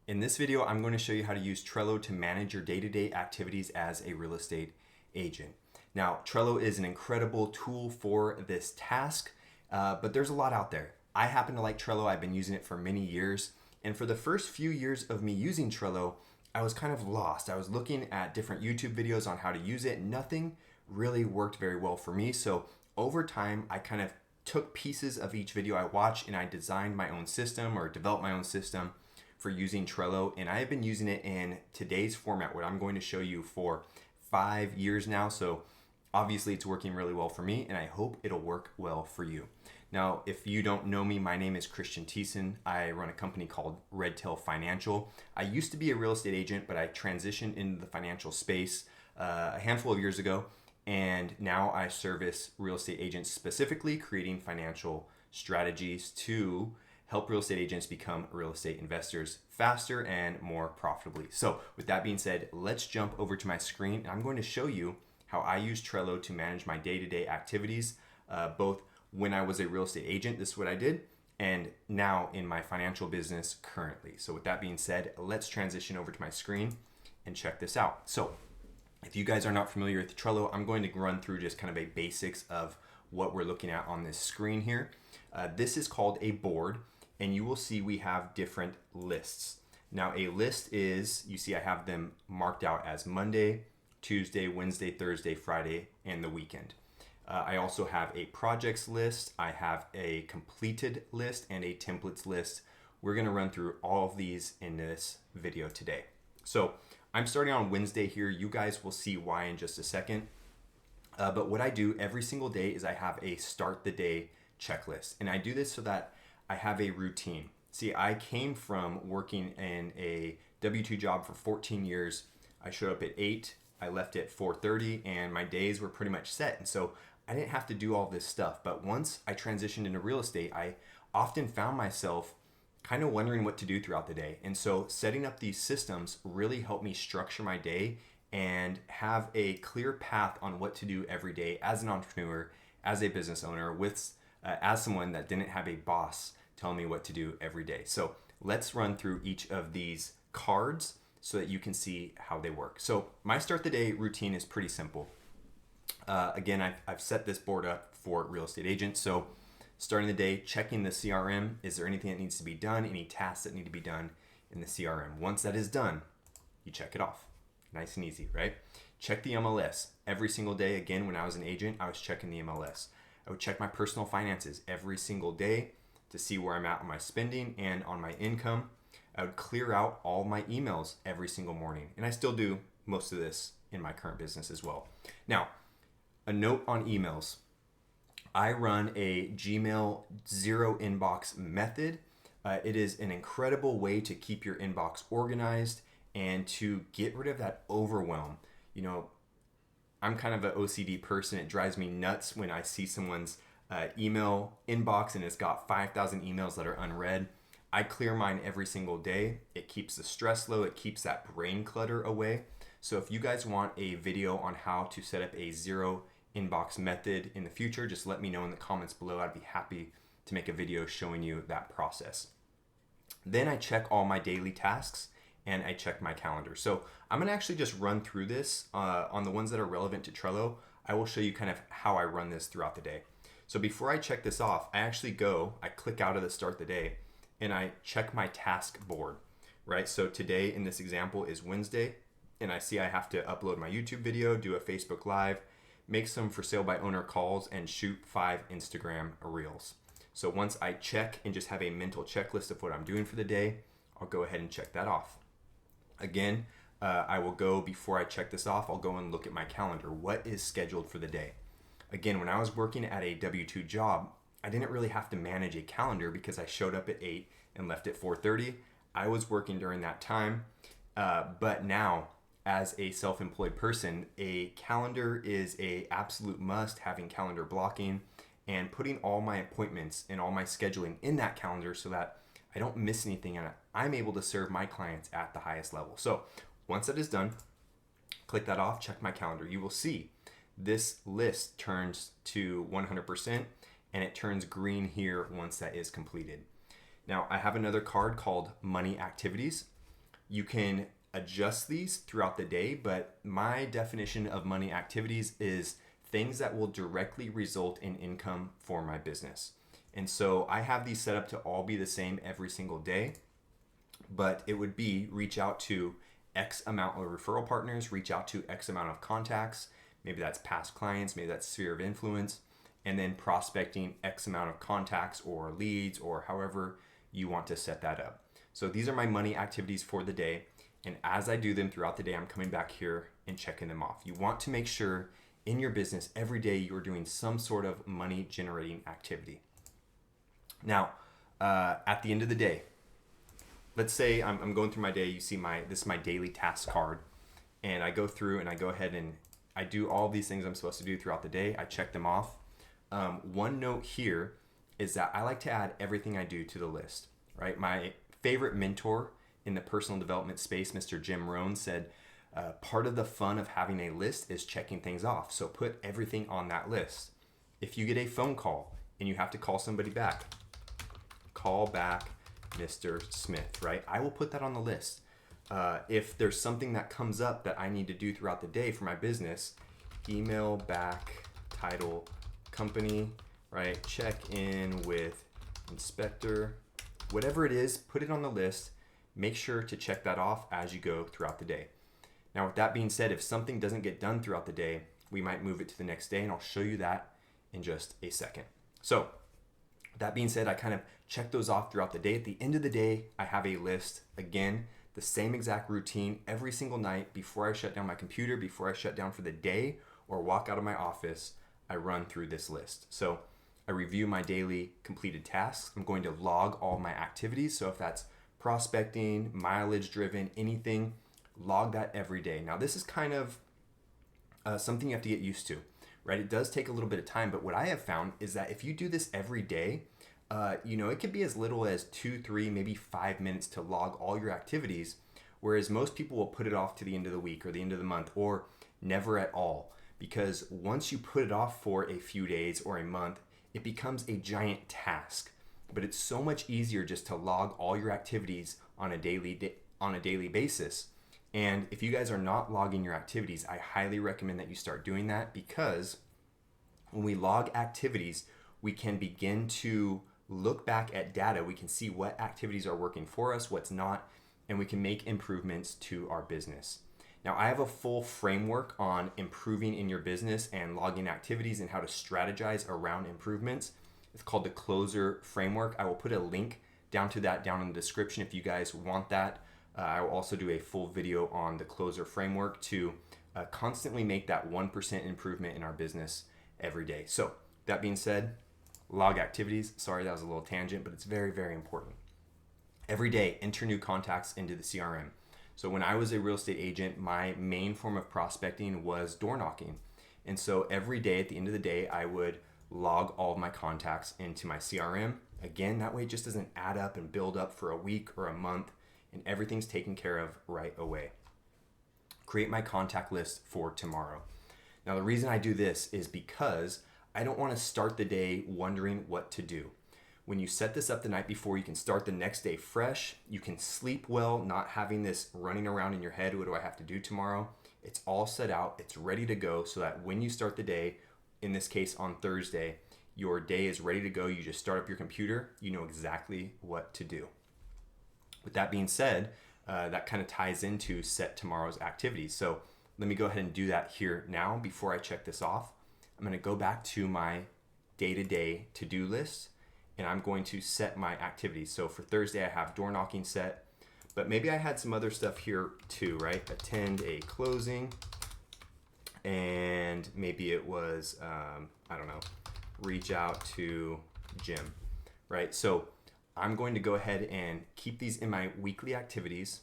In this video, I'm going to show you how to use Trello to manage your day-to-day activities as a real estate agent. Now, Trello is an incredible tool for this task, but there's a lot out there. I happen to like Trello. I've been using it for many years. And for the first few years of me using Trello, I was kind of lost. I was looking at different YouTube videos on how to use it. Nothing really worked very well for me. So over time, I kind of took pieces of each video I watched and I designed my own system or developed my own system for using Trello, and I have been using it in today's format, what I'm going to show you, for 5 years now. So obviously it's working really well for me, and I hope it'll work well for you. Now, if you don't know me, my name is Christian Thiessen. I run a company called Redtail Financial. I used to be a real estate agent, but I transitioned into the financial space a handful of years ago, and now I service real estate agents, specifically creating financial strategies to help real estate agents become real estate investors faster and more profitably. So with that being said, let's jump over to my screen and I'm going to show you how I use Trello to manage my day-to-day activities, both when I was a real estate agent, this is what I did, and now in my financial business currently. So with that being said, let's transition over to my screen and check this out. So if you guys are not familiar with Trello, I'm going to run through just kind of a basics of what we're looking at on this screen here. This is called a board. And you will see we have different lists. Now a list is, you see I have them marked out as Monday, Tuesday, Wednesday, Thursday, Friday, and the weekend. I also have a projects list, I have a completed list, and a templates list. We're gonna run through all of these in this video today. So I'm starting on Wednesday here. You guys will see why in just a second. But what I do every single day is I have a start the day checklist. And I do this so that I have a routine. See, I came from working in a W-2 job for 14 years. I showed up at 8, I left at 4:30, and my days were pretty much set. And so I didn't have to do all this stuff. But once I transitioned into real estate, I often found myself kind of wondering what to do throughout the day. And so setting up these systems really helped me structure my day and have a clear path on what to do every day as an entrepreneur, as a business owner, as someone that didn't have a boss telling me what to do every day. So let's run through each of these cards so that you can see how they work. So my start the day routine is pretty simple. Again, I've set this board up for real estate agents. So starting the day, checking the CRM. Is there anything that needs to be done? Any tasks that need to be done in the CRM? Once that is done, you check it off. Nice and easy, right? Check the MLS every single day. Again, when I was an agent, I was checking the MLS. I would check my personal finances every single day to see where I'm at on my spending and on my income. I would clear out all my emails every single morning. And I still do most of this in my current business as well. Now, a note on emails. I run a Gmail zero inbox method. It is an incredible way to keep your inbox organized and to get rid of that overwhelm. You know, I'm kind of an OCD person. It drives me nuts when I see someone's email inbox and it's got 5,000 emails that are unread. I clear mine every single day. It keeps the stress low. It keeps that brain clutter away. So if you guys want a video on how to set up a zero inbox method in the future, just let me know in the comments below. I'd be happy to make a video showing you that process. Then I check all my daily tasks and I check my calendar. So I'm gonna actually just run through this on the ones that are relevant to Trello. I will show you kind of how I run this throughout the day. So before I check this off, I click out of the start the day and I check my task board, right? So today in this example is Wednesday and I see I have to upload my YouTube video, do a Facebook Live, make some for sale by owner calls, and shoot 5 Instagram reels. So once I check and just have a mental checklist of what I'm doing for the day, I'll go ahead and check that off. Again, I will go, before I check this off, I'll go and look at my calendar. What is scheduled for the day? Again, when I was working at a W-2 job, I didn't really have to manage a calendar because I showed up at 8 and left at 4:30. I was working during that time. But now, as a self-employed person, a calendar is a absolute must, having calendar blocking and putting all my appointments and all my scheduling in that calendar so that I don't miss anything and I'm able to serve my clients at the highest level. So once that is done, click that off, check my calendar. You will see this list turns to 100% and it turns green here once that is completed. Now I have another card called Money Activities. You can adjust these throughout the day, but my definition of money activities is things that will directly result in income for my business. And so I have these set up to all be the same every single day, but it would be reach out to X amount of referral partners, reach out to X amount of contacts. Maybe that's past clients, maybe that's sphere of influence, and then prospecting X amount of contacts or leads or however you want to set that up. So these are my money activities for the day. And as I do them throughout the day, I'm coming back here and checking them off. You want to make sure in your business every day you're doing some sort of money generating activity. Now, at the end of the day, let's say I'm going through my day. You see this is my daily task card, and I go through and I go ahead and I do all these things I'm supposed to do throughout the day. I check them off. One note here is that I like to add everything I do to the list, right? My favorite mentor in the personal development space, Mr. Jim Rohn, said, part of the fun of having a list is checking things off. So put everything on that list. If you get a phone call and you have to call somebody back, call back Mr. Smith, right? I will put that on the list. If there's something that comes up that I need to do throughout the day for my business, email back title company, right? Check in with inspector, whatever it is, put it on the list. Make sure to check that off as you go throughout the day. Now, with that being said, if something doesn't get done throughout the day, we might move it to the next day, and I'll show you that in just a second. So, that being said, I kind of check those off throughout the day. At the end of the day, I have a list. Again, the same exact routine every single night before I shut down my computer, before I shut down for the day or walk out of my office, I run through this list. So I review my daily completed tasks. I'm going to log all my activities. So if that's prospecting, mileage driven, anything, log that every day. Now, this is kind of something you have to get used to, right? It does take a little bit of time, but what I have found is that if you do this every day, it could be as little as 2, 3, maybe 5 minutes to log all your activities, whereas most people will put it off to the end of the week or the end of the month or never at all. Because once you put it off for a few days or a month, it becomes a giant task. But it's so much easier just to log all your activities on a daily basis. And if you guys are not logging your activities, I highly recommend that you start doing that, because when we log activities, we can begin to look back at data. We can see what activities are working for us, what's not, and we can make improvements to our business. Now, I have a full framework on improving in your business and logging activities and how to strategize around improvements. It's called the Closer Framework. I will put a link down to that down in the description if you guys want that. I will also do a full video on the Closer Framework to constantly make that 1% improvement in our business every day. So that being said, log activities. Sorry, that was a little tangent, but it's very, very important. Every day, enter new contacts into the CRM. So when I was a real estate agent, my main form of prospecting was door knocking. And so every day at the end of the day, I would log all of my contacts into my CRM. Again, that way it just doesn't add up and build up for a week or a month, and everything's taken care of right away. Create my contact list for tomorrow. Now, the reason I do this is because I don't want to start the day wondering what to do. When you set this up the night before, you can start the next day fresh. You can sleep well, not having this running around in your head. What do I have to do tomorrow? It's all set out. It's ready to go, so that when you start the day, in this case on Thursday, your day is ready to go. You just start up your computer. You know exactly what to do. With that being said, that kind of ties into set tomorrow's activities. So let me go ahead and do that here now before I check this off. I'm going to go back to my day-to-day to-do list, and I'm going to set my activities. So for Thursday, I have door knocking set, but maybe I had some other stuff here too, right? Attend a closing, and maybe it was, reach out to Jim, right? So I'm going to go ahead and keep these in my weekly activities,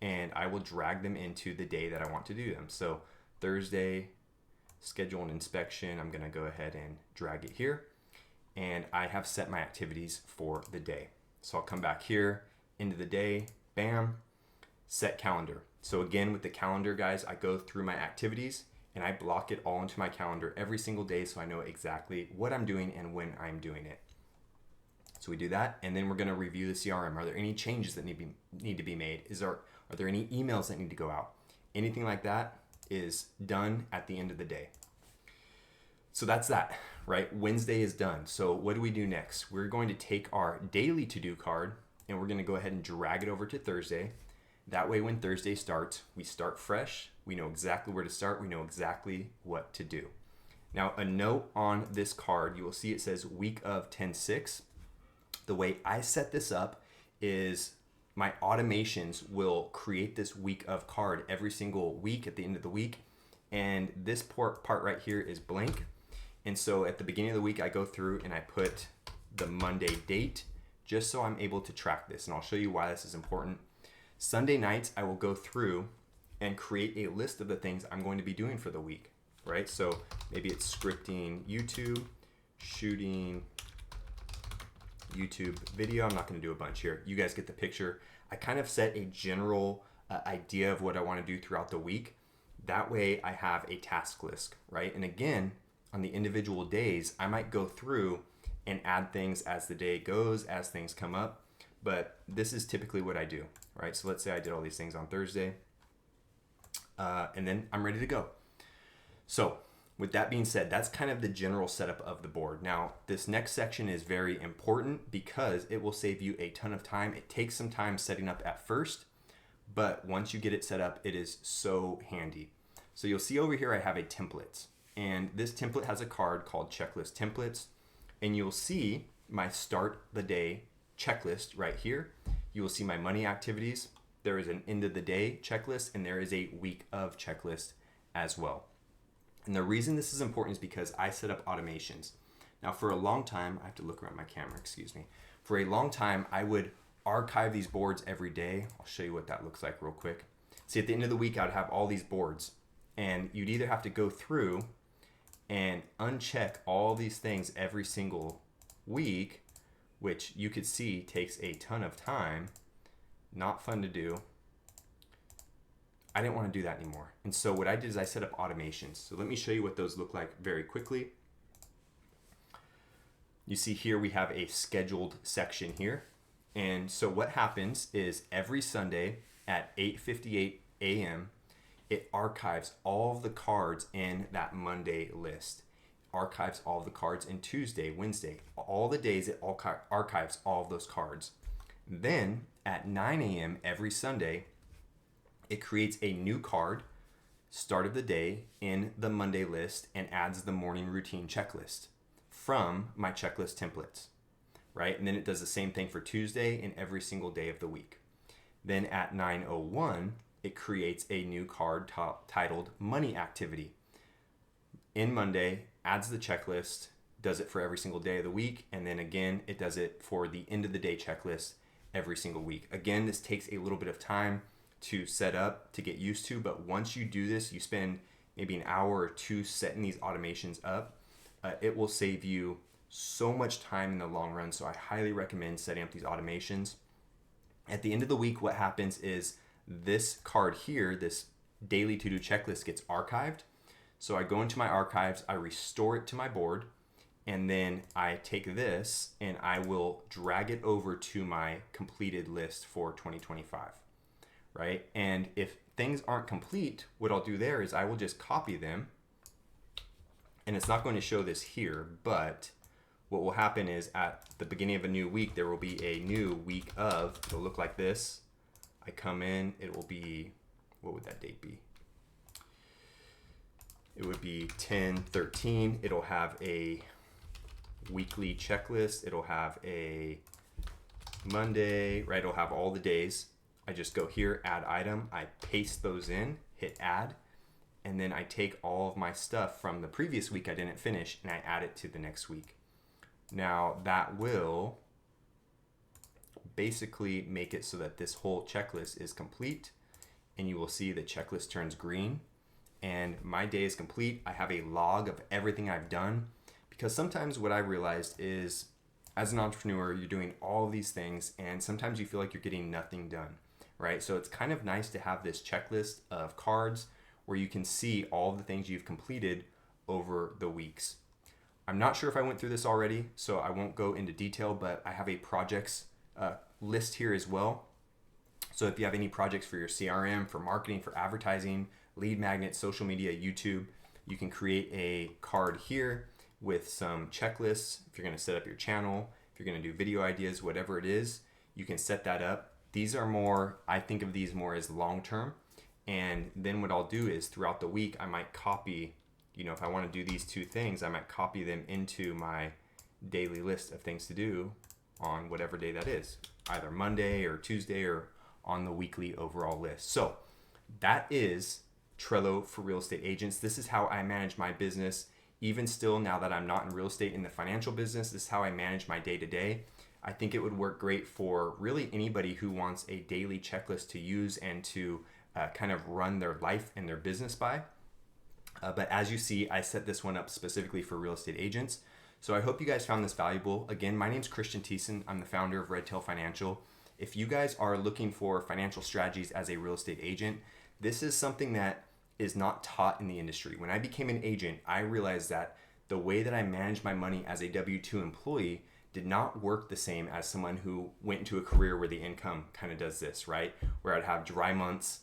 and I will drag them into the day that I want to do them. So Thursday, schedule an inspection. I'm going to go ahead and drag it here, and I have set my activities for the day. So I'll come back here into the day, bam, set calendar. So again, with the calendar, guys, I go through my activities and I block it all into my calendar every single day, so I know exactly what I'm doing and when I'm doing it. So we do that, and then we're going to review the CRM. Are there any changes that need to be made? Are there any emails that need to go out? Anything like that is done at the end of the day. So that's that, right? Wednesday is done. So what do we do next? We're going to take our daily to-do card and we're going to go ahead and drag it over to Thursday. That way, when Thursday starts, we start fresh. We know exactly where to start. We know exactly what to do. Now, a note on this card, you will see it says week of 10/6. The way I set this up is my automations will create this week of card every single week at the end of the week. And this part right here is blank. And so at the beginning of the week, I go through and I put the Monday date just so I'm able to track this. And I'll show you why this is important. Sunday nights, I will go through and create a list of the things I'm going to be doing for the week, right? So maybe it's scripting YouTube, shooting YouTube video. I'm not going to do a bunch here. You guys get the picture. I kind of set a general idea of what I want to do throughout the week. That way I have a task list, right? And again, on the individual days, I might go through and add things as the day goes, as things come up. But this is typically what I do, right? So let's say I did all these things on Thursday, and then I'm ready to go. So with that being said, that's kind of the general setup of the board. Now, this next section is very important because it will save you a ton of time. It takes some time setting up at first, but once you get it set up, it is so handy. So you'll see over here, I have a template, and this template has a card called checklist templates, and you'll see my start the day checklist right here. You will see my money activities. There is an end of the day checklist, and there is a week of checklist as well. And the reason this is important is because I set up automations. Now, for a long time, I have to look around my camera, excuse me. For a long time, I would archive these boards every day. I'll show you what that looks like real quick. See, at the end of the week, I'd have all these boards, and you'd either have to go through and uncheck all these things every single week, which you could see takes a ton of time. Not fun to do. I didn't want to do that anymore. And so what I did is I set up automations. So let me show you what those look like very quickly. You see here we have a scheduled section here. And so what happens is every Sunday at 8:58 a.m., it archives all of the cards in that Monday list. Archives all of the cards in Tuesday, Wednesday, all the days it archives all of those cards. Then at 9 a.m. every Sunday, it creates a new card, start of the day, in the Monday list and adds the morning routine checklist from my checklist templates, right? And then it does the same thing for Tuesday and every single day of the week. Then at 9:01, it creates a new card titled Money Activity. In Monday, adds the checklist, does it for every single day of the week, and then again, it does it for the end of the day checklist every single week. Again, this takes a little bit of time to set up, to get used to, but once you do this, you spend maybe an hour or two setting these automations up. It will save you so much time in the long run, so I highly recommend setting up these automations. At the end of the week, what happens is this card here, this daily to-do checklist, gets archived. So I go into my archives, I restore it to my board, and then I take this and I will drag it over to my completed list for 2025, right? And if things aren't complete, what I'll do there is I will just copy them, and it's not going to show this here, but what will happen is at the beginning of a new week, there will be a new week of, it'll look like this. I come in, it will be, what would that date be? It would be 10/13. It'll have a weekly checklist. It'll have a Monday, right? It'll have all the days. I just go here, add item. I paste those in, hit add, and then I take all of my stuff from the previous week I didn't finish and I add it to the next week. Now that will basically make it so that this whole checklist is complete, and you will see the checklist turns green and my day is complete. I have a log of everything I've done, because sometimes what I realized is as an entrepreneur, you're doing all of these things and sometimes you feel like you're getting nothing done, right? So it's kind of nice to have this checklist of cards where you can see all the things you've completed over the weeks. I'm not sure if I went through this already, so I won't go into detail, but I have a projects list here as well. So if you have any projects for your CRM, for marketing, for advertising, lead magnet, social media, YouTube, you can create a card here with some checklists. If you're going to set up your channel, if you're going to do video ideas, whatever it is, you can set that up. These are more, I think of these more as long-term. And then what I'll do is throughout the week, I might copy, if I want to do these two things, I might copy them into my daily list of things to do on whatever day that is, either Monday or Tuesday or on the weekly overall list. So that is Trello for real estate agents. This is how I manage my business. Even still, now that I'm not in real estate in the financial business, this is how I manage my day-to-day. I think it would work great for really anybody who wants a daily checklist to use and to kind of run their life and their business by. But as you see, I set this one up specifically for real estate agents. So I hope you guys found this valuable. Again, my name's Christian Thiessen. I'm the founder of Redtail Financial. If you guys are looking for financial strategies as a real estate agent, this is something that is not taught in the industry. When I became an agent, I realized that the way that I managed my money as a W-2 employee did not work the same as someone who went into a career where the income kind of does this, right? Where I'd have dry months,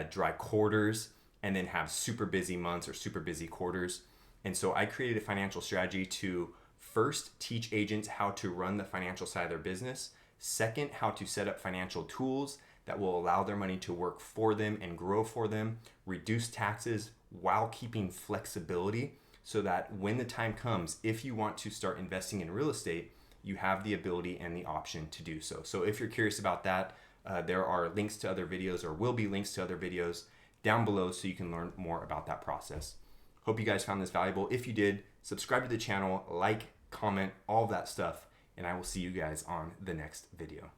dry quarters, and then have super busy months or super busy quarters. And so I created a financial strategy to first teach agents how to run the financial side of their business. Second, how to set up financial tools that will allow their money to work for them and grow for them, reduce taxes while keeping flexibility so that when the time comes, if you want to start investing in real estate, you have the ability and the option to do so. So if you're curious about that, there are links to other videos, or will be links to other videos down below so you can learn more about that process. Hope you guys found this valuable. If you did, subscribe to the channel, like, comment, all of that stuff, and I will see you guys on the next video.